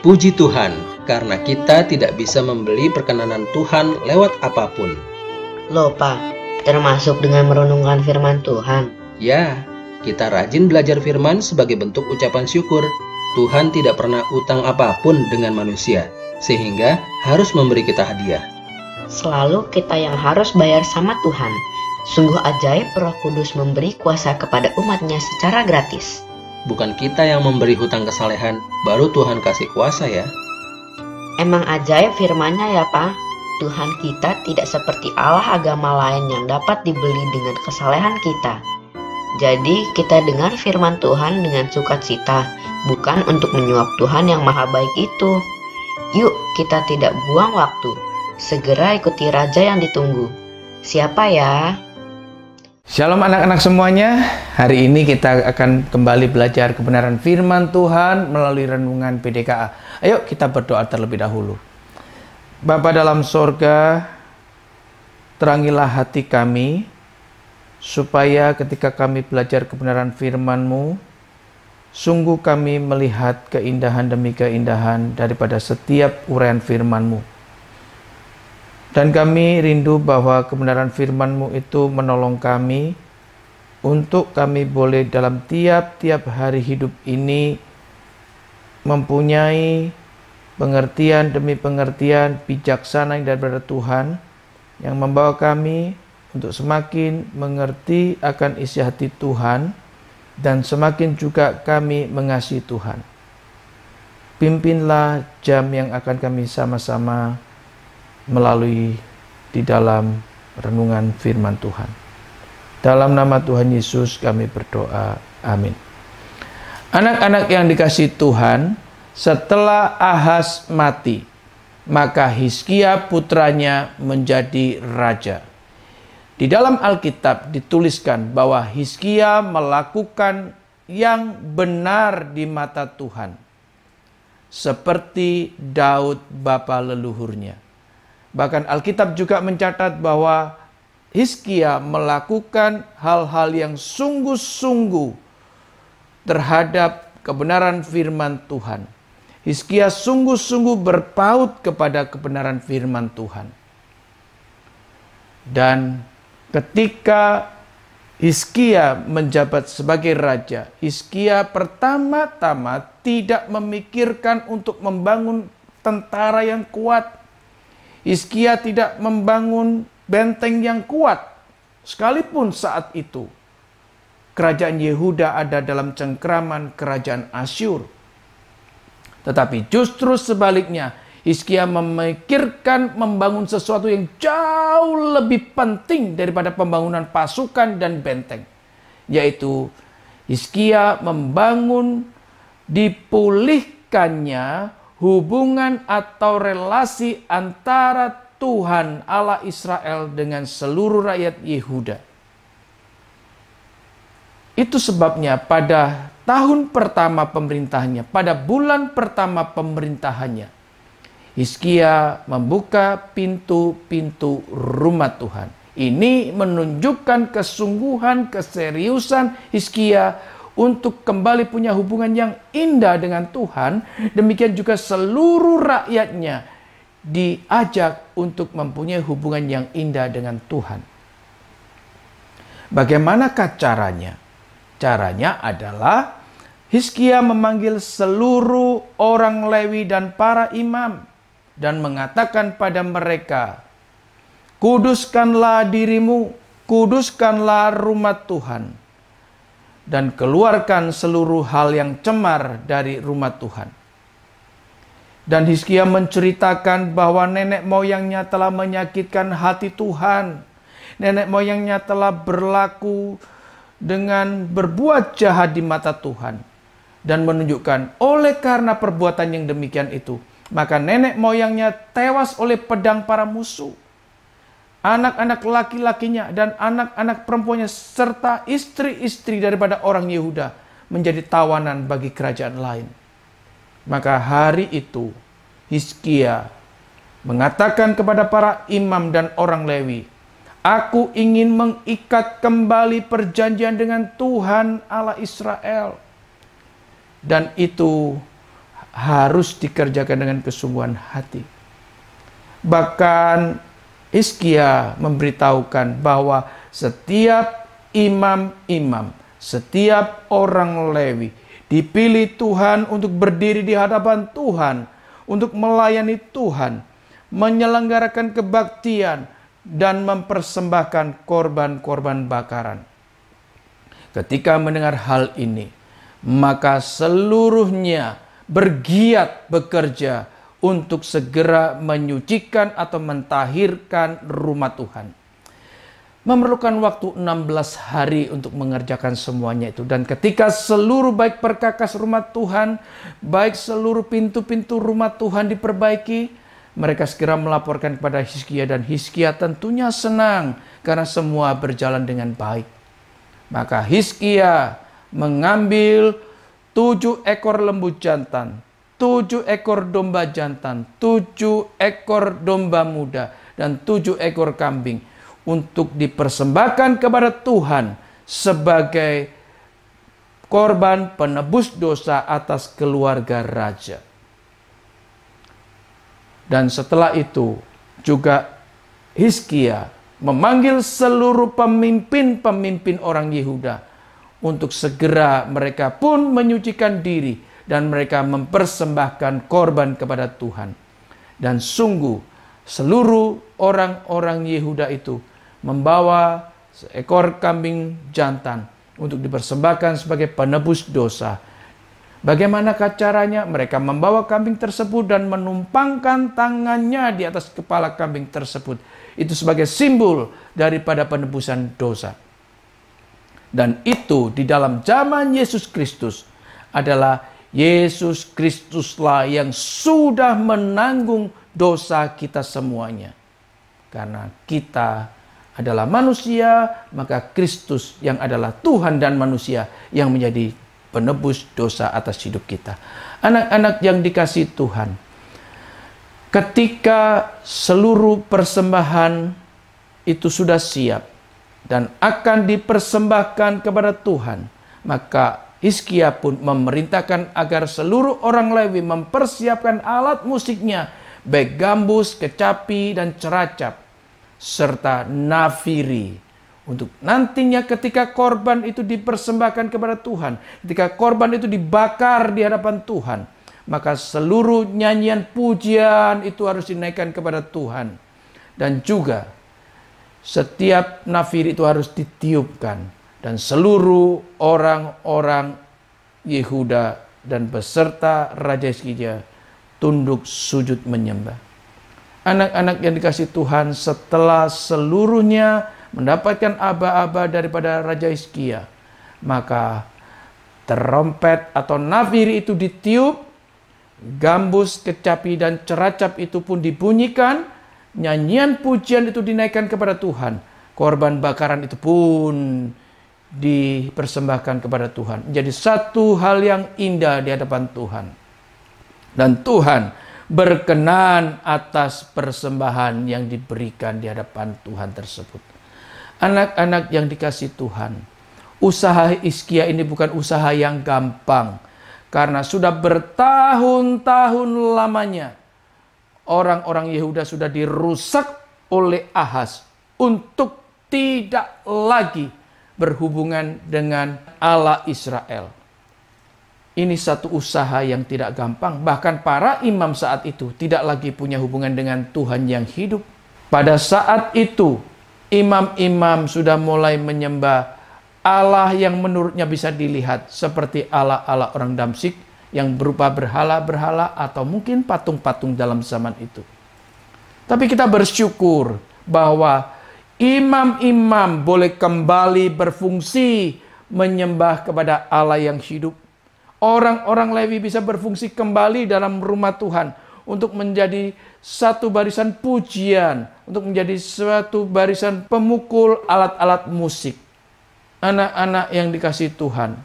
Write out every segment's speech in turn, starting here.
Puji Tuhan, karena kita tidak bisa membeli perkenanan Tuhan lewat apapun. Loh Pak, termasuk dengan merenungkan firman Tuhan. Ya, kita rajin belajar firman sebagai bentuk ucapan syukur. Tuhan tidak pernah utang apapun dengan manusia, sehingga harus memberi kita hadiah. Selalu kita yang harus bayar sama Tuhan. Sungguh ajaib Roh Kudus memberi kuasa kepada umatnya secara gratis. Bukan kita yang memberi hutang kesalehan, baru Tuhan kasih kuasa ya. Emang ajaib firman-Nya ya Pak. Tuhan kita tidak seperti Allah agama lain yang dapat dibeli dengan kesalehan kita. Jadi kita dengar firman Tuhan dengan sukacita, bukan untuk menyuap Tuhan yang maha baik itu. Yuk kita tidak buang waktu, segera ikuti Raja yang ditunggu. Siapa ya? Shalom anak-anak semuanya. Hari ini kita akan kembali belajar kebenaran firman Tuhan melalui renungan PDKA. Ayo kita berdoa terlebih dahulu. Bapa dalam sorga, terangilah hati kami, supaya ketika kami belajar kebenaran firman-Mu, sungguh kami melihat keindahan demi keindahan daripada setiap uraian firman-Mu. Dan kami rindu bahwa kebenaran firman-Mu itu menolong kami untuk kami boleh dalam tiap-tiap hari hidup ini mempunyai pengertian demi pengertian bijaksana yang daripada Tuhan, yang membawa kami untuk semakin mengerti akan isi hati Tuhan dan semakin juga kami mengasihi Tuhan. Pimpinlah jam yang akan kami sama-sama melalui di dalam renungan firman Tuhan. Dalam nama Tuhan Yesus kami berdoa. Amin. Anak-anak yang dikasihi Tuhan, setelah Ahaz mati, maka Hizkia putranya menjadi raja. Di dalam Alkitab dituliskan bahwa Hizkia melakukan yang benar di mata Tuhan, seperti Daud bapa leluhurnya. Bahkan Alkitab juga mencatat bahwa Hizkia melakukan hal-hal yang sungguh-sungguh terhadap kebenaran firman Tuhan. Hizkia sungguh-sungguh berpaut kepada kebenaran firman Tuhan. Dan ketika Hizkia menjabat sebagai raja, Hizkia pertama-tama tidak memikirkan untuk membangun tentara yang kuat. Hizkia tidak membangun benteng yang kuat, sekalipun saat itu kerajaan Yehuda ada dalam cengkraman kerajaan Asyur. Tetapi justru sebaliknya, Hizkia memikirkan membangun sesuatu yang jauh lebih penting daripada pembangunan pasukan dan benteng, yaitu Hizkia membangun dipulihkannya hubungan atau relasi antara Tuhan Allah Israel dengan seluruh rakyat Yehuda. Itu sebabnya pada tahun pertama pemerintahannya, pada bulan pertama pemerintahannya, Hizkia membuka pintu-pintu rumah Tuhan. Ini menunjukkan kesungguhan, keseriusan Hizkia untuk kembali punya hubungan yang indah dengan Tuhan. Demikian juga seluruh rakyatnya diajak untuk mempunyai hubungan yang indah dengan Tuhan. Bagaimanakah caranya? Caranya adalah Hizkia memanggil seluruh orang Lewi dan para imam dan mengatakan pada mereka, "Kuduskanlah dirimu, kuduskanlah rumah Tuhan, dan keluarkan seluruh hal yang cemar dari rumah Tuhan." Dan Hizkia menceritakan bahwa nenek moyangnya telah menyakitkan hati Tuhan. Nenek moyangnya telah berlaku dengan berbuat jahat di mata Tuhan. Dan menunjukkan oleh karena perbuatan yang demikian itu, maka nenek moyangnya tewas oleh pedang para musuh. Anak-anak laki-lakinya dan anak-anak perempuannya serta istri-istri daripada orang Yehuda menjadi tawanan bagi kerajaan lain. Maka hari itu Hizkia mengatakan kepada para imam dan orang Lewi, "Aku ingin mengikat kembali perjanjian dengan Tuhan Allah Israel." Dan itu harus dikerjakan dengan kesungguhan hati. Bahkan Hizkia memberitahukan bahwa setiap imam-imam, setiap orang Lewi dipilih Tuhan untuk berdiri di hadapan Tuhan, untuk melayani Tuhan, menyelenggarakan kebaktian, dan mempersembahkan korban-korban bakaran. Ketika mendengar hal ini, maka seluruhnya bergiat bekerja untuk segera menyucikan atau mentahirkan rumah Tuhan. Memerlukan waktu 16 hari untuk mengerjakan semuanya itu. Dan ketika seluruh baik perkakas rumah Tuhan, baik seluruh pintu-pintu rumah Tuhan diperbaiki, mereka segera melaporkan kepada Hizkia, dan Hizkia tentunya senang karena semua berjalan dengan baik. Maka Hizkia mengambil 7 ekor lembu jantan, 7 ekor domba jantan, 7 ekor domba muda, dan 7 ekor kambing untuk dipersembahkan kepada Tuhan sebagai korban penebus dosa atas keluarga raja. Dan setelah itu juga Hizkia memanggil seluruh pemimpin-pemimpin orang Yehuda untuk segera mereka pun menyucikan diri dan mereka mempersembahkan korban kepada Tuhan. Dan sungguh seluruh orang-orang Yehuda itu membawa seekor kambing jantan untuk dipersembahkan sebagai penebus dosa. Bagaimanakah caranya? Mereka membawa kambing tersebut dan menumpangkan tangannya di atas kepala kambing tersebut. Itu sebagai simbol daripada penebusan dosa. Dan itu di dalam zaman Yesus Kristus adalah Yesus Kristuslah yang sudah menanggung dosa kita semuanya. Karena kita adalah manusia, maka Kristus yang adalah Tuhan dan manusia yang menjadi penebus dosa atas hidup kita. Anak-anak yang dikasihi Tuhan, ketika seluruh persembahan itu sudah siap dan akan dipersembahkan kepada Tuhan, maka Hizkia pun memerintahkan agar seluruh orang Lewi mempersiapkan alat musiknya, baik gambus, kecapi, dan ceracap, serta nafiri, untuk nantinya ketika korban itu dipersembahkan kepada Tuhan, ketika korban itu dibakar di hadapan Tuhan, maka seluruh nyanyian pujian itu harus dinaikkan kepada Tuhan. Dan juga setiap nafiri itu harus ditiupkan. Dan seluruh orang-orang Yehuda dan beserta Raja Hizkia tunduk sujud menyembah. Anak-anak yang dikasihi Tuhan, setelah seluruhnya mendapatkan aba-aba daripada Raja Hizkia, maka terompet atau nafiri itu ditiup, gambus, kecapi, dan ceracap itu pun dibunyikan, nyanyian pujian itu dinaikkan kepada Tuhan, korban bakaran itu pun dipersembahkan kepada Tuhan. Menjadi satu hal yang indah di hadapan Tuhan. Dan Tuhan berkenan atas persembahan yang diberikan di hadapan Tuhan tersebut. Anak-anak yang dikasihi Tuhan, usaha Hizkia ini bukan usaha yang gampang. Karena sudah bertahun-tahun lamanya orang-orang Yehuda sudah dirusak oleh Ahaz untuk tidak lagi berhubungan dengan Allah Israel. Ini satu usaha yang tidak gampang. Bahkan para imam saat itu tidak lagi punya hubungan dengan Tuhan yang hidup. Pada saat itu, imam-imam sudah mulai menyembah Allah yang menurutnya bisa dilihat seperti Allah-Allah orang Damsyik yang berupa berhala-berhala atau mungkin patung-patung dalam zaman itu. Tapi kita bersyukur bahwa imam-imam boleh kembali berfungsi menyembah kepada Allah yang hidup. Orang-orang Lewi bisa berfungsi kembali dalam rumah Tuhan untuk menjadi satu barisan pujian, untuk menjadi suatu barisan pemukul alat-alat musik. Anak-anak yang dikasihi Tuhan,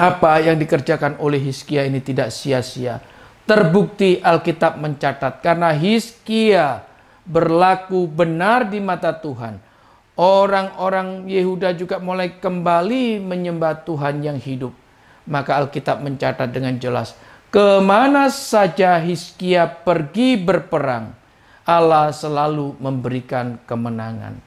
apa yang dikerjakan oleh Hizkia ini tidak sia-sia. Terbukti Alkitab mencatat karena Hizkia berlaku benar di mata Tuhan. Orang-orang Yehuda juga mulai kembali menyembah Tuhan yang hidup. Maka Alkitab mencatat dengan jelas Kemana saja Hizkia pergi berperang, Allah selalu memberikan kemenangan.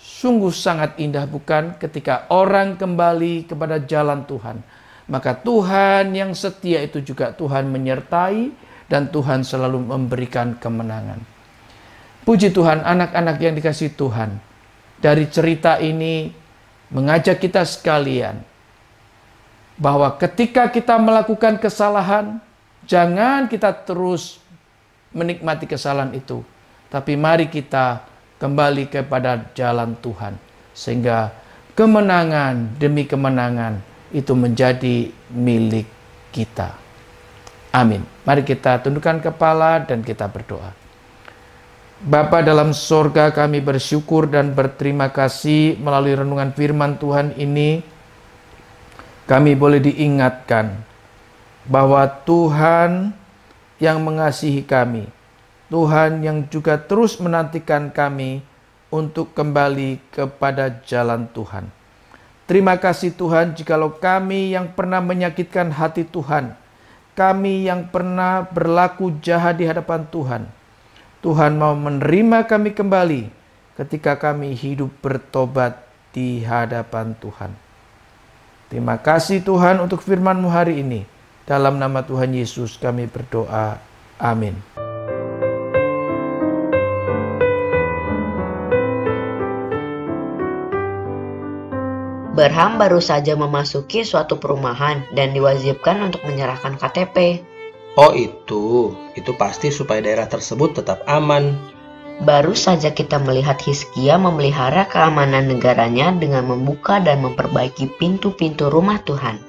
Sungguh sangat indah bukan ketika orang kembali kepada jalan Tuhan. Maka Tuhan yang setia itu juga Tuhan menyertai dan Tuhan selalu memberikan kemenangan. Puji Tuhan, anak-anak yang dikasihi Tuhan. Dari cerita ini mengajak kita sekalian bahwa ketika kita melakukan kesalahan, jangan kita terus menikmati kesalahan itu. Tapi mari kita kembali kepada jalan Tuhan. Sehingga kemenangan demi kemenangan itu menjadi milik kita. Amin. Mari kita tundukkan kepala dan kita berdoa. Bapa dalam sorga, kami bersyukur dan berterima kasih melalui renungan firman Tuhan ini. Kami boleh diingatkan bahwa Tuhan yang mengasihi kami, Tuhan yang juga terus menantikan kami untuk kembali kepada jalan Tuhan. Terima kasih Tuhan, jikalau kami yang pernah menyakitkan hati Tuhan, kami yang pernah berlaku jahat di hadapan Tuhan, Tuhan mau menerima kami kembali ketika kami hidup bertobat di hadapan Tuhan. Terima kasih Tuhan untuk firman-Mu hari ini. Dalam nama Tuhan Yesus kami berdoa. Amin. Berham baru saja memasuki suatu perumahan dan diwajibkan untuk menyerahkan KTP. Oh itu pasti supaya daerah tersebut tetap aman. Baru saja kita melihat Hizkia memelihara keamanan negaranya dengan membuka dan memperbaiki pintu-pintu rumah Tuhan.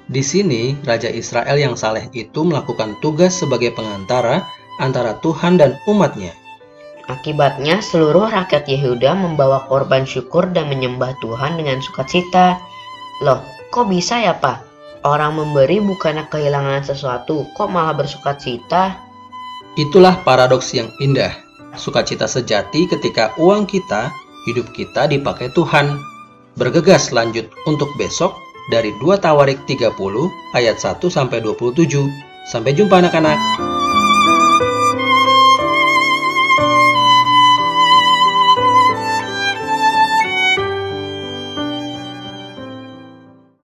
Di sini, Raja Israel yang saleh itu melakukan tugas sebagai pengantara antara Tuhan dan umatnya. Akibatnya, seluruh rakyat Yehuda membawa korban syukur dan menyembah Tuhan dengan sukacita. Loh, kok bisa ya Pak? Orang memberi bukannya kehilangan sesuatu, kok malah bersukacita? Itulah paradoks yang indah. Sukacita sejati ketika uang kita, hidup kita dipakai Tuhan. Bergegas lanjut untuk besok dari 2 Tawarik 30 ayat 1-27. Sampai jumpa anak-anak.